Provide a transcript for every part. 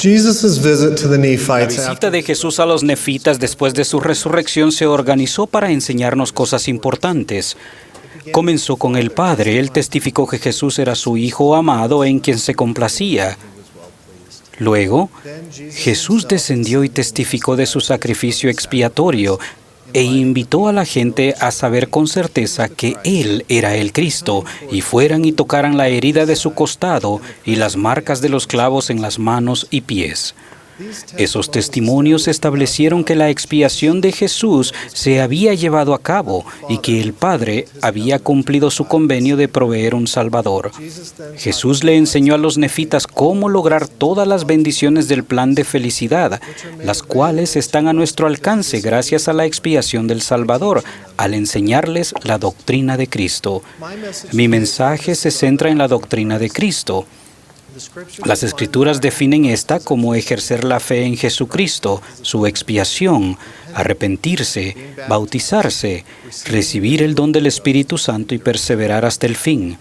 Jesus' visit to the La Nephites visita de Jesús a los nefitas después de su resurrección se organizó para enseñarnos cosas importantes. Comenzó con el Padre. Él testificó que Jesús era su Hijo amado en quien se complacía. Luego, Jesús descendió y testificó de su sacrificio expiatorio e invitó a la gente a saber con certeza que Él era el Cristo, y fueran y tocaran la herida de su costado y las marcas de los clavos en las manos y pies. Esos testimonios establecieron que la expiación de Jesús se había llevado a cabo y que el Padre había cumplido su convenio de proveer un Salvador. Jesús le enseñó a los nefitas cómo lograr todas las bendiciones del plan de felicidad, las cuales están a nuestro alcance gracias a la expiación del Salvador, al enseñarles la doctrina de Cristo. Mi mensaje se centra en la doctrina de Cristo. Las Escrituras definen esta como ejercer la fe en Jesucristo, su expiación, arrepentirse, bautizarse, recibir el don del Espíritu Santo y perseverar hasta el fin.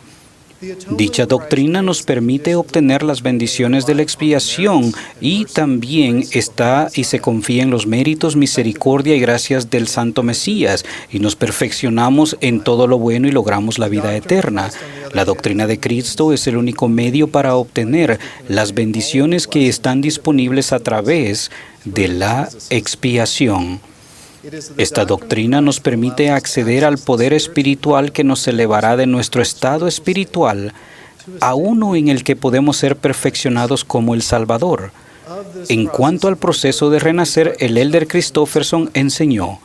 Dicha doctrina nos permite obtener las bendiciones de la expiación y también está y se confía en los méritos, misericordia y gracias del Santo Mesías, y nos perfeccionamos en todo lo bueno y logramos la vida eterna. La doctrina de Cristo es el único medio para obtener las bendiciones que están disponibles a través de la expiación. Esta doctrina nos permite acceder al poder espiritual que nos elevará de nuestro estado espiritual a uno en el que podemos ser perfeccionados como el Salvador. En cuanto al proceso de renacer, el Elder Christofferson enseñó: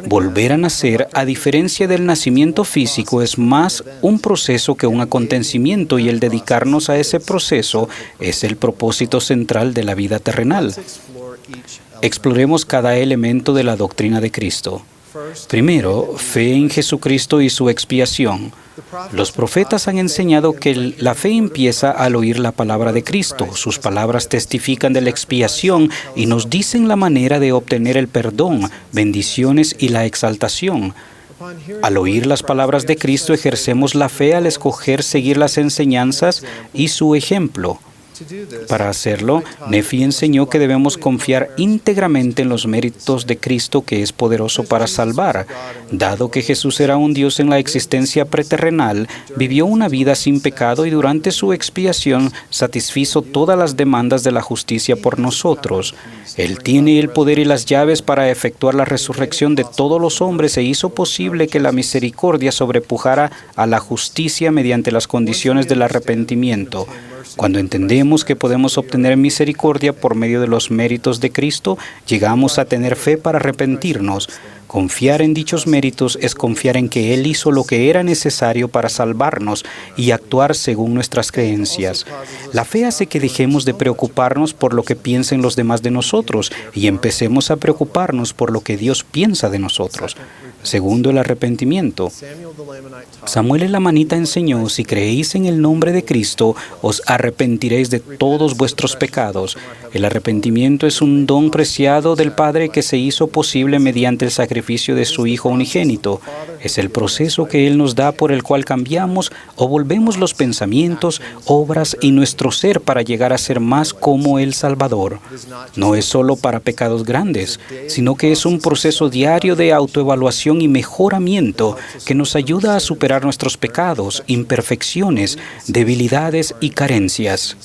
volver a nacer, a diferencia del nacimiento físico, es más un proceso que un acontecimiento, y el dedicarnos a ese proceso es el propósito central de la vida terrenal. Exploremos cada elemento de la doctrina de Cristo. Primero, fe en Jesucristo y su expiación. Los profetas han enseñado que la fe empieza al oír la palabra de Cristo. Sus palabras testifican de la expiación y nos dicen la manera de obtener el perdón, bendiciones y la exaltación. Al oír las palabras de Cristo, ejercemos la fe al escoger seguir las enseñanzas y su ejemplo. Para hacerlo, Nefi enseñó que debemos confiar íntegramente en los méritos de Cristo, que es poderoso para salvar. Dado que Jesús era un Dios en la existencia preterrenal, vivió una vida sin pecado y durante su expiación satisfizo todas las demandas de la justicia por nosotros. Él tiene el poder y las llaves para efectuar la resurrección de todos los hombres e hizo posible que la misericordia sobrepujara a la justicia mediante las condiciones del arrepentimiento. Cuando entendemos que podemos obtener misericordia por medio de los méritos de Cristo, llegamos a tener fe para arrepentirnos. Confiar en dichos méritos es confiar en que Él hizo lo que era necesario para salvarnos y actuar según nuestras creencias. La fe hace que dejemos de preocuparnos por lo que piensen los demás de nosotros y empecemos a preocuparnos por lo que Dios piensa de nosotros. Segundo, el arrepentimiento. Samuel el Lamanita enseñó: si creéis en el nombre de Cristo, os arrepentiréis de todos vuestros pecados. El arrepentimiento es un don preciado del Padre que se hizo posible mediante el sacrificio de su Hijo unigénito. Es el proceso que Él nos da por el cual cambiamos o volvemos los pensamientos, obras y nuestro ser para llegar a ser más como el Salvador. No es solo para pecados grandes, sino que es un proceso diario de autoevaluación y mejoramiento que nos ayuda a superar nuestros pecados, imperfecciones, debilidades y carencias.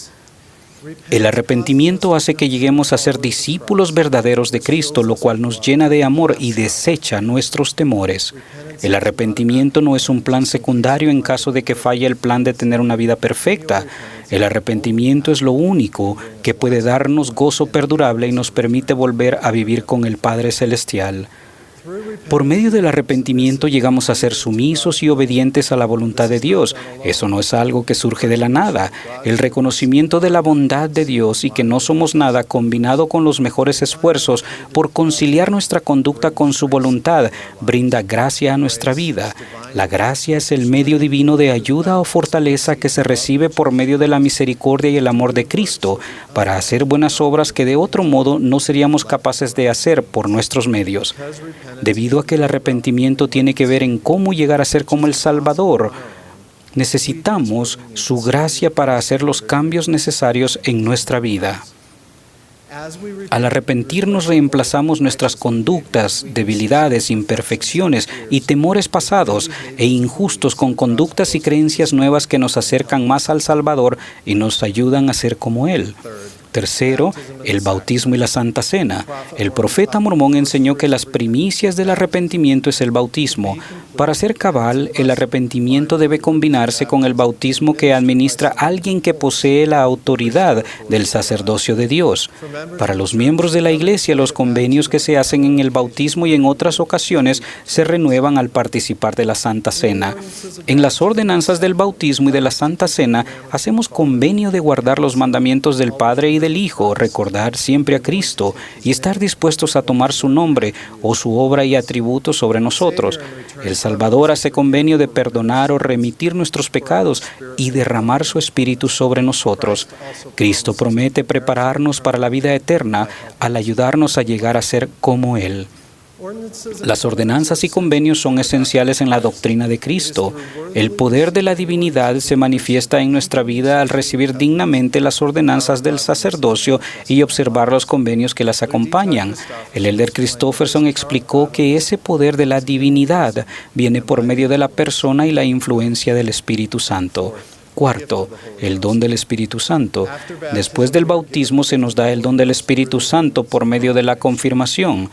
El arrepentimiento hace que lleguemos a ser discípulos verdaderos de Cristo, lo cual nos llena de amor y desecha nuestros temores. El arrepentimiento no es un plan secundario en caso de que falle el plan de tener una vida perfecta. El arrepentimiento es lo único que puede darnos gozo perdurable y nos permite volver a vivir con el Padre Celestial. Por medio del arrepentimiento llegamos a ser sumisos y obedientes a la voluntad de Dios. Eso no es algo que surge de la nada. El reconocimiento de la bondad de Dios y que no somos nada, combinado con los mejores esfuerzos por conciliar nuestra conducta con su voluntad, brinda gracia a nuestra vida. La gracia es el medio divino de ayuda o fortaleza que se recibe por medio de la misericordia y el amor de Cristo para hacer buenas obras que de otro modo no seríamos capaces de hacer por nuestros medios. Debido a que el arrepentimiento tiene que ver en cómo llegar a ser como el Salvador, necesitamos su gracia para hacer los cambios necesarios en nuestra vida. Al arrepentirnos reemplazamos nuestras conductas, debilidades, imperfecciones y temores pasados e injustos con conductas y creencias nuevas que nos acercan más al Salvador y nos ayudan a ser como Él. Tercero, el bautismo y la Santa Cena. El profeta mormón enseñó que las primicias del arrepentimiento es el bautismo. Para ser cabal, el arrepentimiento debe combinarse con el bautismo que administra alguien que posee la autoridad del sacerdocio de Dios. Para los miembros de la Iglesia, los convenios que se hacen en el bautismo y en otras ocasiones se renuevan al participar de la Santa Cena. En las ordenanzas del bautismo y de la Santa Cena, hacemos convenio de guardar los mandamientos del Padre y del Hijo, recordar siempre a Cristo y estar dispuestos a tomar su nombre o su obra y atributos sobre nosotros. El Salvador hace convenio de perdonar o remitir nuestros pecados y derramar su Espíritu sobre nosotros. Cristo promete prepararnos para la vida eterna al ayudarnos a llegar a ser como Él. Las ordenanzas y convenios son esenciales en la doctrina de Cristo. El poder de la divinidad se manifiesta en nuestra vida al recibir dignamente las ordenanzas del sacerdocio y observar los convenios que las acompañan. El elder Christofferson explicó que ese poder de la divinidad viene por medio de la persona y la influencia del Espíritu Santo. Cuarto, el don del Espíritu Santo. Después del bautismo se nos da el don del Espíritu Santo por medio de la confirmación.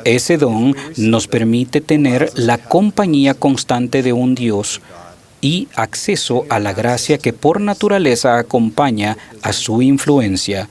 Ese don nos permite tener la compañía constante de un Dios y acceso a la gracia que por naturaleza acompaña a su influencia.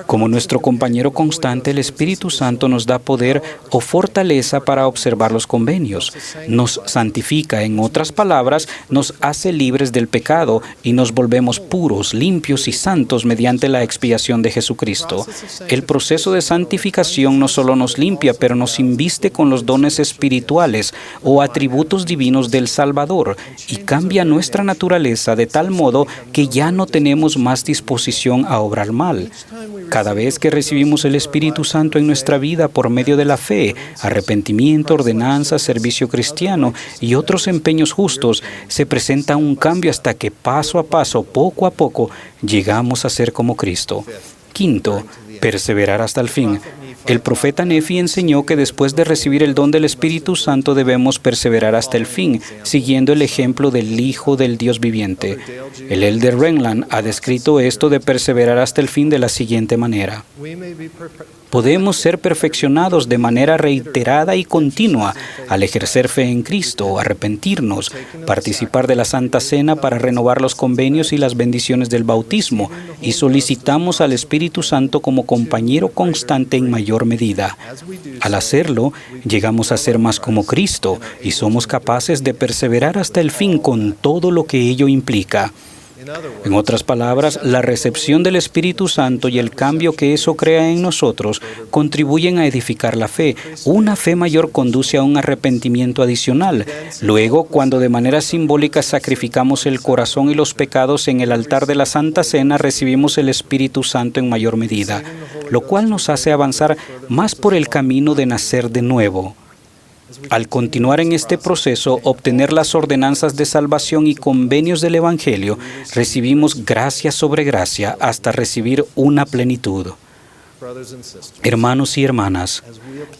Como nuestro compañero constante, el Espíritu Santo nos da poder o fortaleza para observar los convenios. Nos santifica, en otras palabras, nos hace libres del pecado y nos volvemos puros, limpios y santos mediante la expiación de Jesucristo. El proceso de santificación no solo nos limpia, pero nos inviste con los dones espirituales o atributos divinos del Salvador y cambia nuestra naturaleza de tal modo que ya no tenemos más disposición a obrar mal. Cada vez que recibimos el Espíritu Santo en nuestra vida por medio de la fe, arrepentimiento, ordenanza, servicio cristiano y otros empeños justos, se presenta un cambio hasta que paso a paso, poco a poco, llegamos a ser como Cristo. Quinto, perseverar hasta el fin. El profeta Nefi enseñó que después de recibir el don del Espíritu Santo debemos perseverar hasta el fin, siguiendo el ejemplo del Hijo del Dios viviente. El elder Renland ha descrito esto de perseverar hasta el fin de la siguiente manera. Podemos ser perfeccionados de manera reiterada y continua al ejercer fe en Cristo, arrepentirnos, participar de la Santa Cena para renovar los convenios y las bendiciones del bautismo, y solicitamos al Espíritu Santo como compañero constante en mayor medida. Al hacerlo, llegamos a ser más como Cristo y somos capaces de perseverar hasta el fin con todo lo que ello implica. En otras palabras, la recepción del Espíritu Santo y el cambio que eso crea en nosotros contribuyen a edificar la fe. Una fe mayor conduce a un arrepentimiento adicional. Luego, cuando de manera simbólica sacrificamos el corazón y los pecados en el altar de la Santa Cena, recibimos el Espíritu Santo en mayor medida, lo cual nos hace avanzar más por el camino de nacer de nuevo. Al continuar en este proceso, obtener las ordenanzas de salvación y convenios del Evangelio, recibimos gracia sobre gracia hasta recibir una plenitud. Hermanos y hermanas,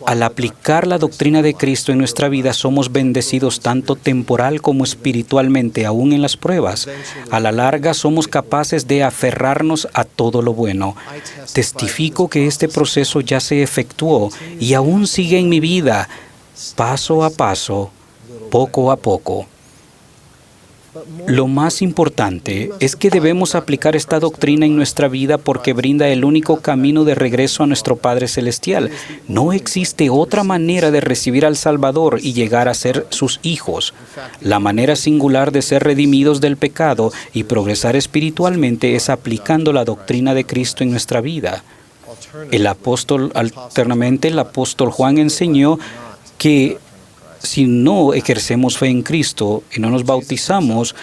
al aplicar la doctrina de Cristo en nuestra vida, somos bendecidos tanto temporal como espiritualmente, aún en las pruebas. A la larga, somos capaces de aferrarnos a todo lo bueno. Testifico que este proceso ya se efectuó y aún sigue en mi vida, paso a paso, poco a poco. Lo más importante es que debemos aplicar esta doctrina en nuestra vida porque brinda el único camino de regreso a nuestro Padre Celestial. No existe otra manera de recibir al Salvador y llegar a ser sus hijos. La manera singular de ser redimidos del pecado y progresar espiritualmente es aplicando la doctrina de Cristo en nuestra vida. Alternamente, el apóstol Juan enseñó que si no ejercemos fe en Cristo y no nos bautizamos,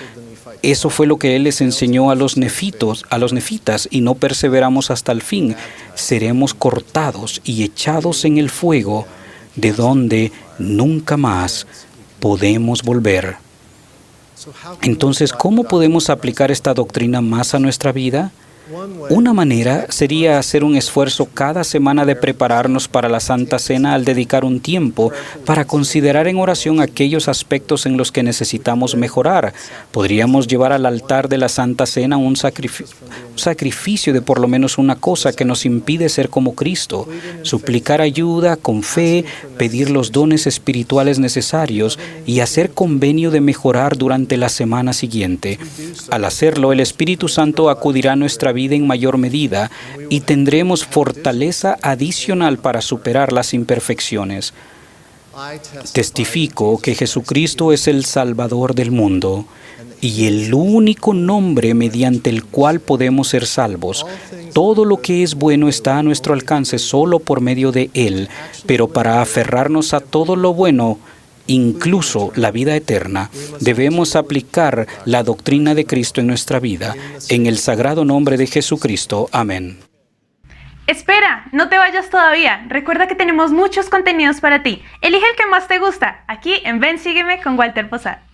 eso fue lo que Él les enseñó a los nefitas, y no perseveramos hasta el fin, seremos cortados y echados en el fuego, de donde nunca más podemos volver. Entonces, ¿cómo podemos aplicar esta doctrina más a nuestra vida? Una manera sería hacer un esfuerzo cada semana de prepararnos para la Santa Cena al dedicar un tiempo para considerar en oración aquellos aspectos en los que necesitamos mejorar. Podríamos llevar al altar de la Santa Cena un sacrificio de por lo menos una cosa que nos impide ser como Cristo, suplicar ayuda con fe, pedir los dones espirituales necesarios y hacer convenio de mejorar durante la semana siguiente. Al hacerlo, el Espíritu Santo acudirá a nuestra vida en mayor medida y tendremos fortaleza adicional para superar las imperfecciones. Testifico que Jesucristo es el Salvador del mundo y el único nombre mediante el cual podemos ser salvos. Todo lo que es bueno está a nuestro alcance solo por medio de Él, pero para aferrarnos a todo lo bueno, incluso la vida eterna, debemos aplicar la doctrina de Cristo en nuestra vida. En el sagrado nombre de Jesucristo. Amén. Espera, no te vayas todavía. Recuerda que tenemos muchos contenidos para ti. Elige el que más te gusta, aquí en Ven, Sígueme con Walter Posada.